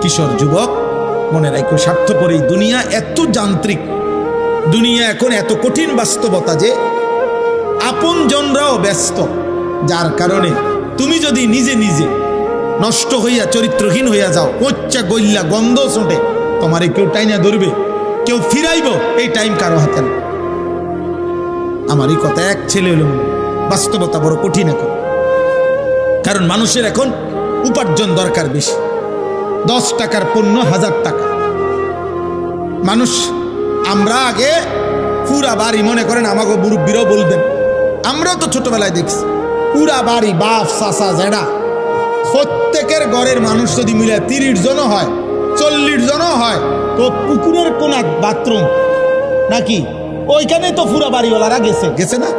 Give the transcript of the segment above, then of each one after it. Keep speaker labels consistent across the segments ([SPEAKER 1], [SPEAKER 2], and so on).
[SPEAKER 1] কিশোর যুবক মনে রাখো, স্বার্থপর এই দুনিয়া এত যান্ত্রিক, দুনিয়া এখন এত কঠিন বাস্তবতা যে আপন জনরাও ব্যস্ত, যার কারণে তুমি যদি নিজে নিজে নষ্ট হইয়া চরিত্রহীন হইয়া যাও, কোচ্চা গইল্লা গন্ধ ছোটে, তোমারে কেউ টাইনা ধরবে, কেউ ফিরাইব, এই টাইম কারো হাতে না। আমার এই কথা এক ছেলে হলো, বাস্তবতা বড় কঠিন এখন, কারণ মানুষের এখন উপার্জন দরকার বেশি। 10 টাকার পণ্য 1000 টাকা। মানুষ, আমরা আগে পুরা বাড়ি, মনে করেন আমাকে মুরব্বীরাও বলবেন, আমরাও তো ছোটবেলায় দেখছি, পুরা বাড়ি বাপ চাচা জেডা প্রত্যেকের ঘরের মানুষ যদি মিলে 30 জনও হয়, 40 জনও হয়, তো পুকুরের কোন বাথরুম নাকি ওইখানে তো পুরা বাড়িওয়ালারা গেছে না?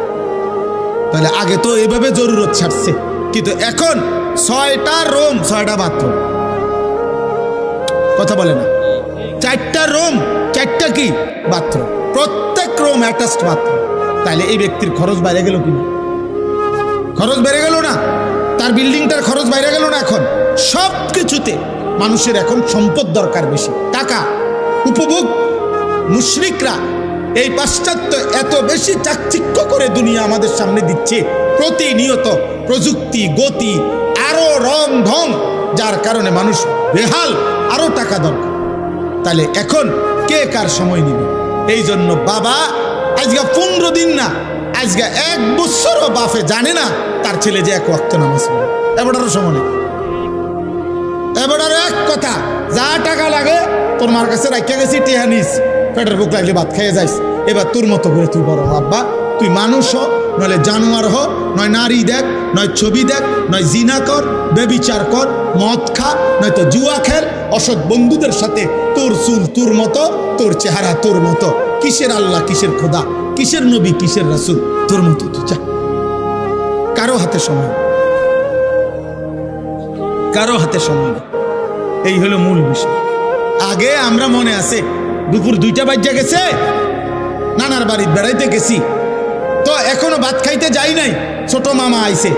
[SPEAKER 1] তাহলে আগে তো এভাবে জরুরত ছাড়ছে, কিন্তু এখন 6টা রুম 6টা বাথরুম, কথা বলে না? 4টা রুম 4টা কি বাথরুম, প্রত্যেক রুম অ্যাটাচড বাথরুম। তাহলে এই ব্যক্তির খরচ বাইরে গেল কিনা? খরচ বেড়ে গেল না? তার বিল্ডিংটার খরচ বাইরে গেল না? এখন সব কিছুতে মানুষের এখন সম্পদ দরকার বেশি, টাকা, উপভোগ। মুশরিকরা এই পাশ্চাত্য এত বেশি চাকচিক্য করে দুনিয়া আমাদের সামনে দিচ্ছে, প্রতিনিয়ত প্রযুক্তি, গতি, আরো রং ঢং, যার কারণে মানুষ বেহাল, আরো টাকা দরকার। তাহলে এখন কে কার সময় নিবে? এই জন্য বাবা আজকে 15 দিন না, আজকে 1 বছরও বাপে জানে না তার ছেলে যে 1 ওয়াক্ত নামাজ পড়ে। এবারও সময় নেই, এবারও এক কথা, যা টাকা লাগে তোর মার কাছে রাখিয়া গেছি, টিহা নিস, পেটের বুক লাগলে ভাত খেয়ে যাইস, এবার তোর মতো করে তুই বড় আব্বা, তুই মানুষ হ, নইলে জানোয়ার হ, নয় নারী দেখ, নয় ছবি দেখ, নয় জিনা কর, বেবিচার কর, মদ খা, নয়তো জুয়া খেল, অসৎ বন্ধুদের সাথে, তোর চুল তোর মতো, তোর চেহারা তোর মতো, কিসের আল্লাহ, কিসের খোদা, কিসের নবী, কিসের রাসূল, তোর মতো তুই যা। কারো হাতে সময়, কারো হাতে সময় নেই। এই হলো মূল বিষয়। আগে আমরা মনে আছে দুপুর 2টা বাজে গেছে, নানার বাড়ি বেড়াইতে গেছি, তো এখনো ভাত খাইতে যাই নাই, ছোট মামা আইছে,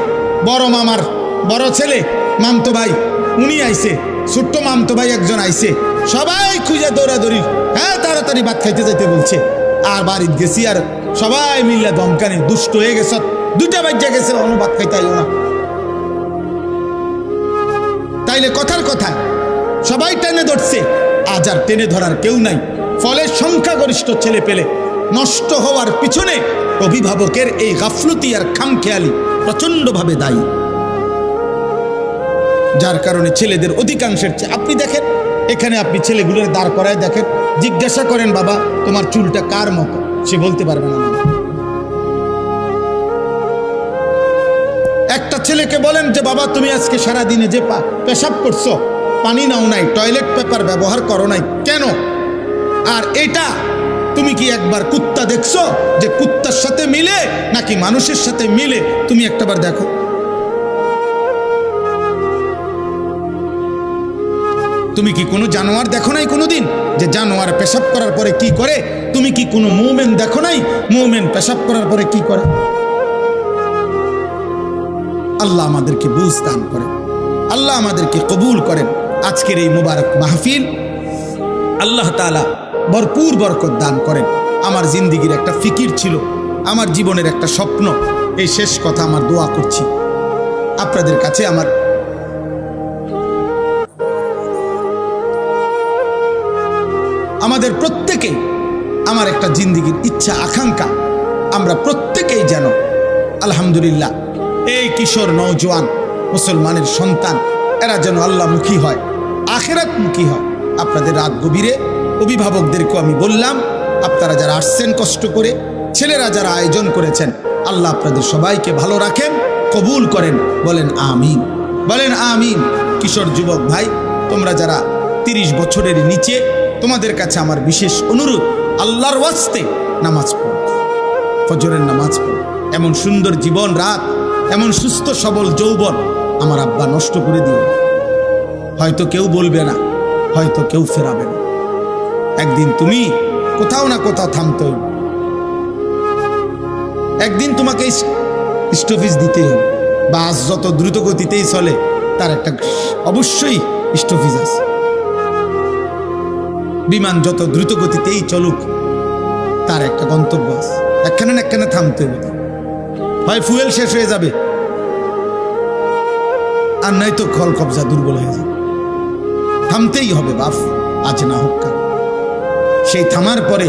[SPEAKER 1] বড় মামার বড় ছেলে মামতো ভাই উনি আইছে, ছোট্ট মামতো ভাই একজন আইছে, সবাই খুঁজে দৌড়াদৌড়ি, হ্যাঁ তাড়াতাড়ি ভাত খাইতে যাইতে বলছে। আর বাড়িতে গেছি, আর সবাই মিল্লা দমকানি, দুষ্ট হয়ে গেছে, 2টা বাজে গেছে, অন্য ভাত খাইতে আইও না। তাইলে কথার কথা সবাই টেনে ধরছে, আজ আর টেনে ধরার কেউ নাই। ফলে সংখ্যাগরিষ্ঠ ছেলে পেলে নষ্ট হওয়ার পিছনে অভিভাবকের এই গাফলতি আর খামখেয়ালি প্রচন্ডভাবে দায়ী, যার কারণে ছেলেদের অধিকাংশের চেয়ে, আপনি দেখেন এখানে, আপনি ছেলেগুলোর দাঁড় করায় দেখেন, জিজ্ঞাসা করেন বাবা তোমার চুলটা কার মতো, সে বলতে পারবে না। একটা ছেলেকে বলেন যে বাবা তুমি আজকে সারাদিনে যে পেশাব করছো, পানি নাও নাই, টয়লেট পেপার ব্যবহার করো নাই কেন? আর এটা তুমি কি একবার কুত্তা দেখছো যে কুত্তার সাথে মিলে নাকি মানুষের সাথে মিলে? তুমি একটাবার দেখো। তুমি কি কোনো জানোয়ার দেখো নাই কোনোদিন যে জানোয়ার পেশাব করার পরে কি করে? তুমি কি কোনো মুমিন দেখো নাই মুমিন পেশাব করার পরে কি করে? আল্লাহ আমাদেরকে বুঝ দান করেন, আল্লাহ আমাদেরকে কবুল করেন। আজকের এই মুবারক মাহফিল আল্লাহ তাআলা ভরপুর বরকত দান করেন। আমার জিন্দিগির একটা ফিকির ছিল, আমার জীবনের একটা স্বপ্ন, এই শেষ কথা আমার দোয়া করছি আপনাদের কাছে। আমাদের প্রত্যেকেই, আমার একটা জিন্দিগির ইচ্ছা আকাঙ্ক্ষা, আমরা প্রত্যেকেই যেন আলহামদুলিল্লাহ এই কিশোর নওজোয়ান মুসলমানের সন্তান, এরা যেন আল্লাহমুখী হয়, আখিরাতমুখী হয়। আপনাদের রাত গভীরে অভিভাবকদেরকেও আমি বললাম, আপনারা যারা আসছেন কষ্ট করে, ছেলেরা যারা আয়োজন করেছেন, আল্লাহ আপনাদের সবাইকে ভালো রাখেন, কবুল করেন, বলেন আমিন, বলেন আমিন। কিশোর যুবক ভাই, তোমরা যারা 30 বছরের নিচে, তোমাদের কাছে আমার বিশেষ অনুরোধ, আল্লাহর ওয়াস্তে নামাজ পড়ো, ফজরের নামাজ পড়ো। এমন সুন্দর জীবন রাত, এমন সুস্থ সবল যৌবন আমার আব্বা নষ্ট করে দিও। হয়তো কেউ বলবে না, হয়তো কেউ ফেরাবে না, একদিন তুমি কোথাও না কোথাও থামতে হবে, একদিন তোমাকে স্টপেজ দিতে হবে। বাস যত দ্রুত গতিতেই চলে, তার একটা অবশ্যই স্টপেজ আছে। বিমান যত দ্রুত গতিতেই চলুক, তার একটা গন্তব্য আছে, একখানে না একখানে থামতে হবে। হয় ফুয়েল শেষ হয়ে যাবে, আর নয়তো খল কবজা দুর্বল হয়ে যাবে। থামতেই হবে বাপ, আজ না হোক কাল। সেই থামার পরে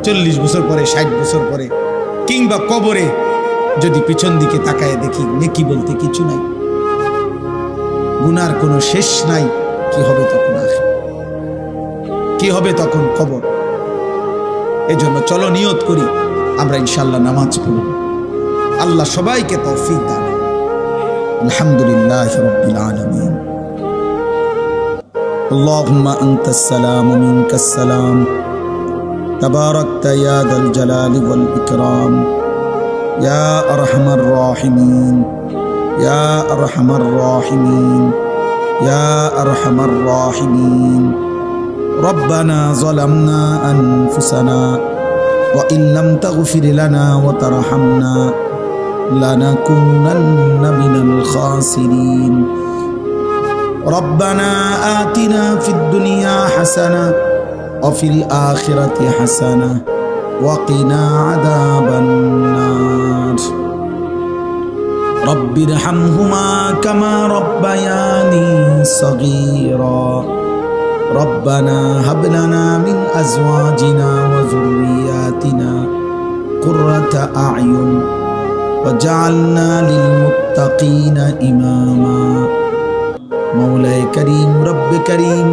[SPEAKER 1] 40 বছর পরে, 60 বছর পরে, কিংবা কবরে যদি পিছন দিকে তাকায় দেখি নেকি বলতে কিছু নাই, গুনার কোনো শেষ নাই, কি হবে তখন? কি হবে তখন? কবর। এজন্য চলো নিয়ত করি, আমরা ইনশাআল্লাহ নামাজ পড়ব। আল্লাহ সবাইকে তৌফিক দান। আলহামদুলিল্লাহি রাব্বিল আলামিন। আল্লাহুম্মা আনতাস সালাম ওয়া মিনকাস সালাম, তাবারাকতা ইয়া যাল জালালি ওয়াল ইকরাম, ইয়া আরহামার রাহিমিন, ইয়া আরহামার রাহিমিন, ইয়া আরহামার রাহিমিন। ربنا ظلمنا أنفسنا وإن لم تغفر لنا وترحمنا لنكونن من الخاسرين ربنا آتنا في الدنيا حسنة وفي الآخرة حسنة وقنا عذاب النار رب ارحمهما كما ربياني صغيرا ربنا هب لنا من أزواجنا وذرياتنا قرة أعين وجعلنا للمتقين إماما মৌলায়ে করিম, রব্বে করিম,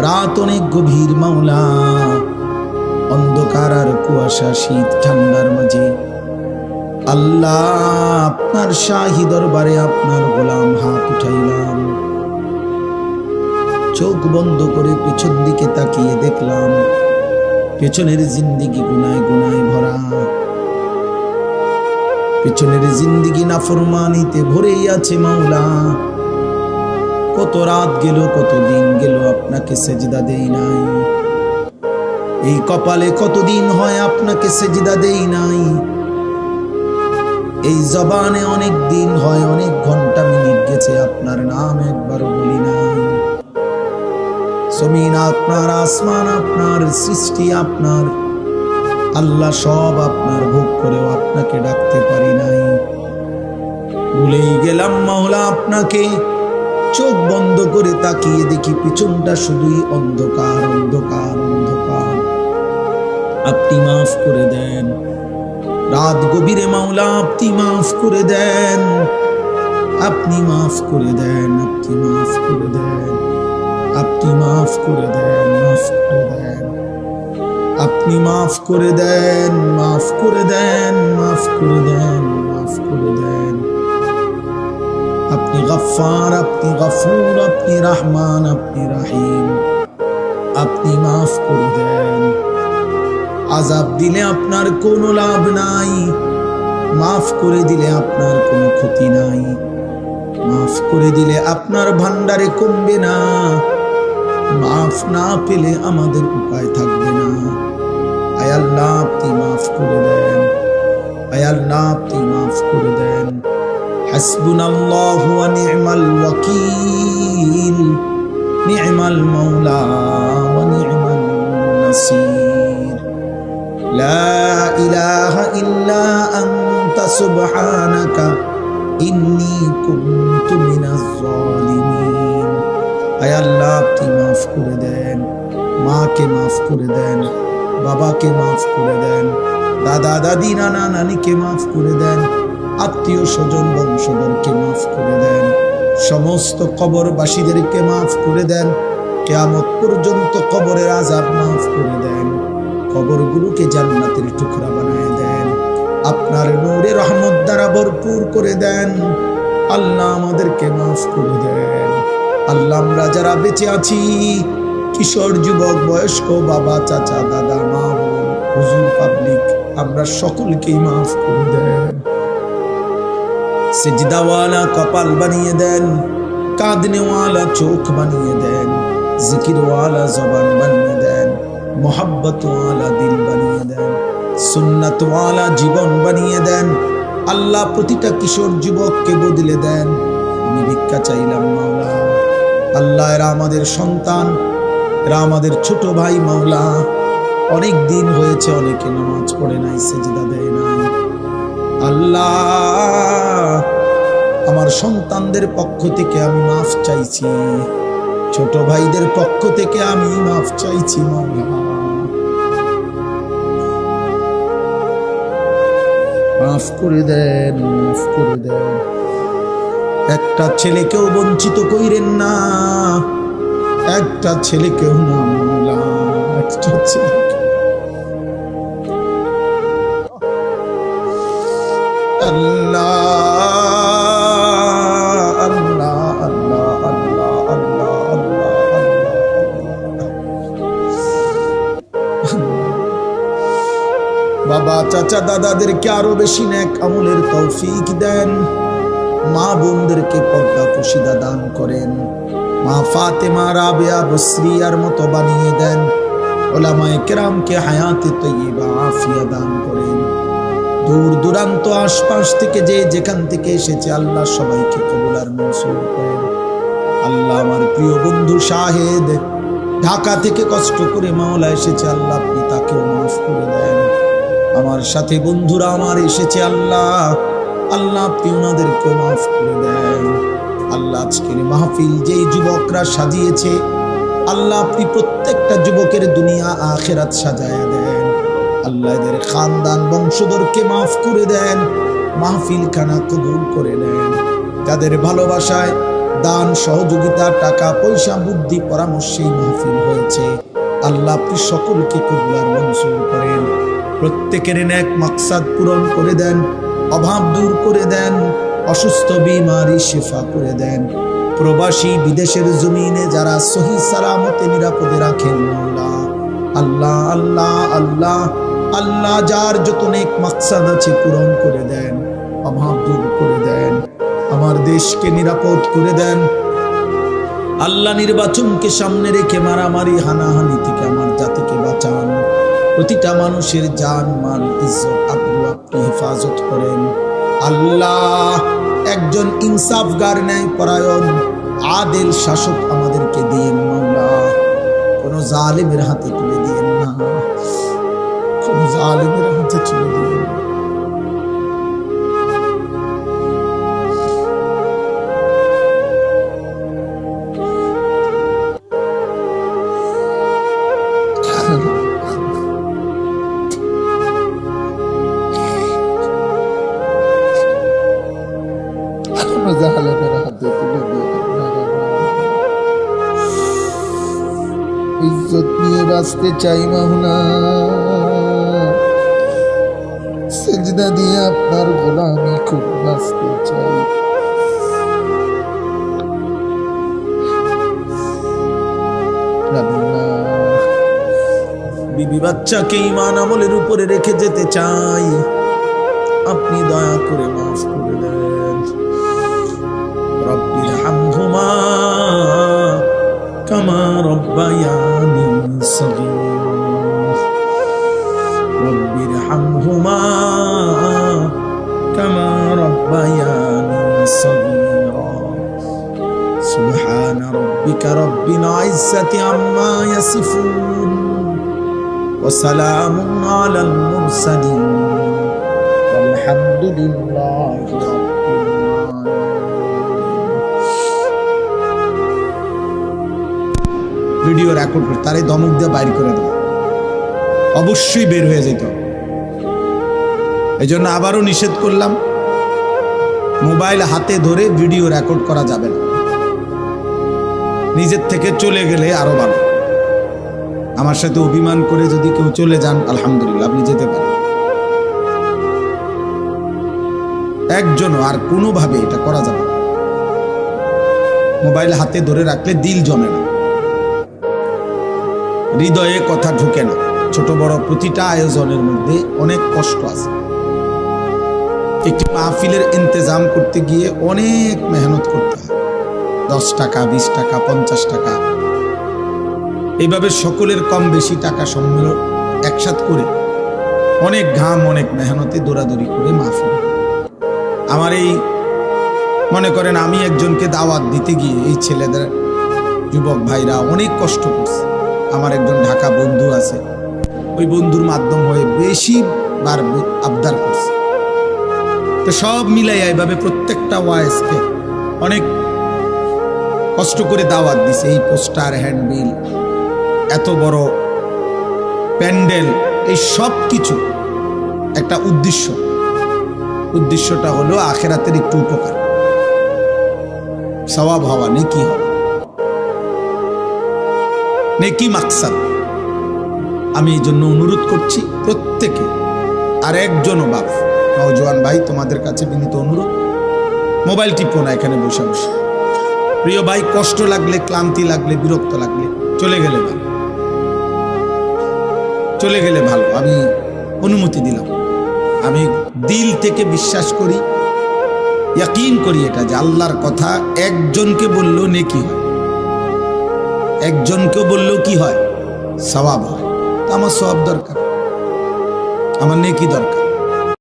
[SPEAKER 1] রাত অনেক গভীর মাওলা, অন্ধকার আর কুয়াশা, শীত ঠান্ডার মাঝে আল্লাহ আপনার শাহী দরবারে আপনার গোলাম হাত উঠাইলাম। চোখ বন্ধ করে পেছন দিকে তাকিয়ে দেখলাম পেছনের জিন্দিগি গুনায় গুনায় ভরা, পেছনের জিন্দিগি নাফরমানিতে ভরেই আছে মাওলা। কত রাত গেল, কত দিন গেল আপনাকে সেজদা দেই নাই। এই কপালে কতদিন হয় আপনাকে সেজদা দেই নাই। এই জবানে অনেক দিন হয়, অনেক ঘন্টা মিনিট গেছে আপনার নাম একবারও বলি নাই। জমিন আপনার, আসমান আপনার, সৃষ্টি আপনার, আল্লাহ সব আপনার, ভোগ করেও আপনাকে ডাকতে পারি নাই। ভুলেই গেলাম মাওলা আপনাকে। চোখ বন্ধ করে তাকিয়ে দেখি পিছনটা শুধুই অন্ধকার, অন্ধকার, অন্ধকার। আপনি মাফ করে দেন। রাত গভীরে মাওলা আপনি মাফ করে দেন, আপনি মাফ করে দেন, আপনি মাফ করে দেন, আপনি মাফ করে দেন, মাফ করে দেন, আপনি মাফ করে দেন, মাফ করে দেন, মাফ করে দেন, মাফ করে দেন। আপনি গফফার, আপনি গফুর, আপনি রহমান, আপনি রহিম, আপনি মাফ করে দেন। আযাব দিলে আপনার কোনো লাভ নাই, মাফ করে দিলে আপনার কোনো ক্ষতি নাই। মাফ করে দিলে আপনার ভান্ডারে কমবে না, মাফ না পেলে আমাদের উপায় থাকবে না। আয় আল্লাহ আপনি মাফ করে দেন, আয় আল্লাহ আপনি মাফ করে দেন। হাসবুনাল্লাহু ওয়া নি'মাল ওয়াকিল, নি'মাল মাওলা ওয়া নি'মান নাসির। লা ইলাহা ইল্লা আনতা সুবহানাকা ইন্নী কুনতু মিনাজ জালিমিন। আয় আল্লাহ আপনি মাফ করে দেন। মাকে মাফ করে দেন, বাবাকে মাফ করে দেন, দাদা দাদি নানা নানিকে মাফ করে দেন, আত্মীয় স্বজন বংশধরকে মাফ করে দেন, সমস্ত কবরবাসীদেরকে মাফ করে দেন। কিয়ামত পর্যন্ত কবরের আযাব মাফ করে দেন। কবরগুলোকে জান্নাতের টুকরা বানায় দেন। আপনার নূরে রহমত দ্বারা ভরপুর করে দেন। আল্লাহ আমাদেরকে মাফ করে দেন। আল্লাহ আমরা যারা বেঁচে আছি, কিশোর, যুবক, বয়স্ক, বাবা, চাচা, দাদা, মা, বোন, হুজুর, পাবলিক, আমরা সকলকেই মাফ করে দেন। সিজদাওয়ালা কপাল বানিয়ে দেন, কাঁদনেওয়ালা চোখ বানিয়ে দেন, জিকিরওয়ালা জবান বানিয়ে দেন, মোহাব্বতওয়ালা দিল বানিয়ে দেন, সুন্নাতওয়ালা জীবন বানিয়ে দেন। আল্লাহ প্রতিটা কিশোর যুবককে বদলে দেন। আমি ভিক্ষা চাইলাম মাওলা, আল্লাহ এরা আমাদের সন্তান, এরা আমাদের ছোট ভাই মাওলা, অনেক দিন হয়েছে অনেকে নামাজ পড়ে নাই, সেজদা দেয় নাই। আল্লাহ, আমার সন্তানদের পক্ষ থেকে আমি মাফ চাইছি, ছোট ভাইদের পক্ষ থেকে আমি মাফ চাইছি মাওলা। মাফ করে দেন, মাফ করে দেন। একটা ছেলেকেও বঞ্চিত কইরেন না, একটা ছেলেকেও না মাওলা, একটা ছেলে। আল্লাহ আল্লাহ আল্লাহ আল্লাহ আল্লাহ আল্লাহ বাবা চাচা দাদাদেরকে আরো বেশি নেক আমলের তৌফিক দেন, মা বোনদেরকে পর্দা কুশিদা দান করেন, মা ফাতেমা রাবেয়া বসরিয়ার মতো বানিয়ে দেন, উলামায়ে কেরামকে হায়াতে তৈয়বা আফিয়া দান করেন। দূর দূরান্ত আশপাশ থেকে যে যেখান থেকে এসেছে আল্লাহ সবাইকে কবুল আর মঞ্জুর করেন। আল্লাহ, আমার প্রিয় বন্ধু শাহেদ ঢাকা থেকে কষ্ট করে মাওলা এসেছে, আল্লাহ আপনি তাকেও মাফ করে দেন। আমার সাথে বন্ধুরা আমার এসেছে আল্লাহ, আল্লাহ আপনি ওনাদেরকেও মাফ করে দেন। আল্লাহ, আজকের মাহফিল যেই যুবকরা সাজিয়েছে আল্লাহ আপনি প্রত্যেকটা যুবকের দুনিয়া আখিরাত সাজায়া দেন। আল্লাহ এদের খানদান বংশধরকে মাফ করে দেন, মাহফিল খানা কবুল করে নেন। তাদের ভালোবাসায় দান সহযোগিতা টাকা পয়সা বুদ্ধি পরামর্শেই মাহফিল হয়েছে, আল্লাহ আপনি সকলকে কবুল আর মঞ্জুর করেন। প্রত্যেকের নেক মাকসাদ পূরণ করে দেন, অভাব দূর করে দেন, অসুস্থ বিমারি শিফা করে দেন। প্রবাসী বিদেশের জমিনে যারা সহি সালামতে নিরাপদে রাখেন মাওলা, আল্লাহ আল্লাহ আল্লাহ আল্লাহ যার যত নেক মাকসাদ আছে পূরণ করে দেন, অভাব দূর করে দেন, আমার দেশকে নিরাপদ করে দেন। আল্লাহ, নির্বাচনকে সামনে রেখে মারামারি হানাহানি থেকে আমার জাতিকে বাঁচান। প্রতিটা মানুষের জান মাল ইজ্জত আবরু আপনি হেফাজত করেন। আল্লাহ, একজন ইনসাফগার ন্যায় পরায়ণ আদেল শাসক আমাদেরকে দিয়েন মাওলা, কোন জালিমের হাতে তুলে দিয়েন না, কোন জালিমের হাতে তুলে দিয়েন না। ইজ্জত নিয়ে বাঁচতে চাই মাওলা, সেজদা দিয়ে আপনার গোলামি খুব বাঁচতে চাই। বিবি বাচ্চাকে ঈমান আমলের উপরে রেখে যেতে চাই, আপনি দয়া করে মাফ করে দেন। রব্বির হামহুমা কামা রব্বায়ানি সগীরা, রব্বির হামহুমা কামা রব্বায়ানি সগীরা। সুবহান রব্বিকা রব্বিল ইজ্জাতি আম্মা ইয়াসিফুন ওয়া সালামুন আলাল মুরসালিন আলহামদুলিল্লাহি রাব্বিল আলামিন। ভিডিও রেকর্ড করে তারে ধমক দিয়ে বাইর করে দেয়, অবশ্যই বের হয়ে যেত। এই জন্য আবারও নিষেধ করলাম, মোবাইল হাতে ধরে ভিডিও রেকর্ড করা যাবে না। নিজের থেকে চলে গেলে আরো ভালো। আমার সাথে অভিমান করে যদি কেউ চলে যান, আলহামদুলিল্লাহ আপনি যেতে পারেন। একজনও আর কোনোভাবে এটা করা যাবে না। মোবাইল হাতে ধরে রাখলে দিল জমে না, হৃদয়ে কথা ঢুকে না। ছোট বড় প্রতিটা আয়োজনের মধ্যে অনেক কষ্ট আছে। একটি মাহফিলের ইন্তজাম করতে গিয়ে অনেক মেহনত করতে হয়, 10 টাকা 20 টাকা 50 টাকা এইভাবে সকলের কম বেশি টাকা সম্মিলন একসাথ করে অনেক ঘাম অনেক মেহনতে দৌড়াদৌড়ি করে মাহফিল। আমার এই মনে করেন আমি একজনকে দাওয়াত দিতে গিয়ে এই ছেলেদের যুবক ভাইরা অনেক কষ্ট করছে, আমার একজন ঢাকা বন্ধু আছে, ওই বন্ধুর মাধ্যম হয়ে বেশিবার আবদার করছে। তো সব মিলাইয়া এইভাবে প্রত্যেকটা ওয়াইজকে অনেক কষ্ট করে দাওয়াত দিছে। এই পোস্টার, হ্যান্ডবিল, এত বড় প্যান্ডেল, এই সব কিছু একটা উদ্দেশ্যটা হলো আখেরাতের একটু উপকার, সওয়াব হওয়া, নেকি হওয়া, নেকি মাকসাদ। আমি এই জন্য অনুরোধ করছি প্রত্যেকে, আর একজনও বাপ নওজোয়ান ভাই, তোমাদের কাছে বিনীত অনুরোধ, মোবাইল টিপো না এখানে বসে বসে। প্রিয় ভাই, কষ্ট লাগলে, ক্লান্তি লাগলে, বিরক্ত লাগলে চলে গেলে ভালো, চলে গেলে ভালো। আমি অনুমতি দিলাম। আমি দিল থেকে বিশ্বাস করি, ইয়াকিন করি এটা, যে আল্লাহর কথা একজনকে বললেও নেকি হয়, একজনকেও বললেও কি হয়, সওয়াব হয়। তো আমার সওয়াব দরকার, আমার নেকি দরকার।